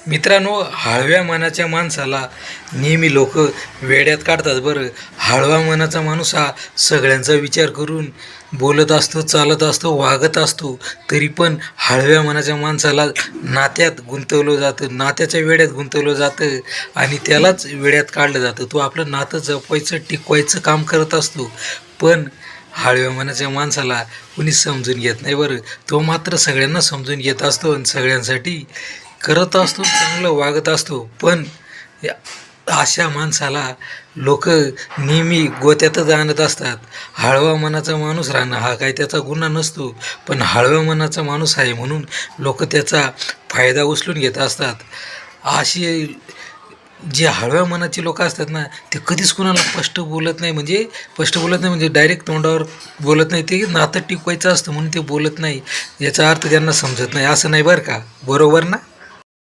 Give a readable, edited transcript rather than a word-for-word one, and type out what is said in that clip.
मित्रांनो, हळव्या मनाच्या माणसाला नेहमी लोक वेड्यात काढतात. बरं, हळवा मनाचा माणूस हा सगळ्यांचा विचार करून बोलत असतो, चालत असतो, वागत असतो. तरी पण हळव्या मनाच्या माणसाला नात्यात गुंतवलं जातं, नात्याच्या वेड्यात गुंतवलं जातं आणि त्यालाच वेड्यात काढलं जातं. तो आपलं नातं जपवायचं, टिकवायचं काम करत असतो. पण हळव्या मनाच्या माणसाला कुणीच समजून घेत नाही. बरं, तो मात्र सगळ्यांना समजून घेत असतो आणि सगळ्यांसाठी करत असतो, चांगलं वागत असतो. पण अशा माणसाला लोक नेहमी गोत्यातच आणत असतात. हळवा मनाचा माणूस राहणं हा काही त्याचा गुन्हा नसतो, पण हळव्या मनाचा माणूस आहे म्हणून लोक त्याचा फायदा उचलून घेत असतात. अशी जे हळव्या मनाची लोक असतात ना, ते कधीच कुणाला स्पष्ट बोलत नाही म्हणजे डायरेक्ट तोंडावर बोलत नाही. ते नातं टिकवायचं असतं म्हणून ते बोलत नाही. याचा अर्थ त्यांना समजत नाही, असं नाही बरं का. बरोबर ना?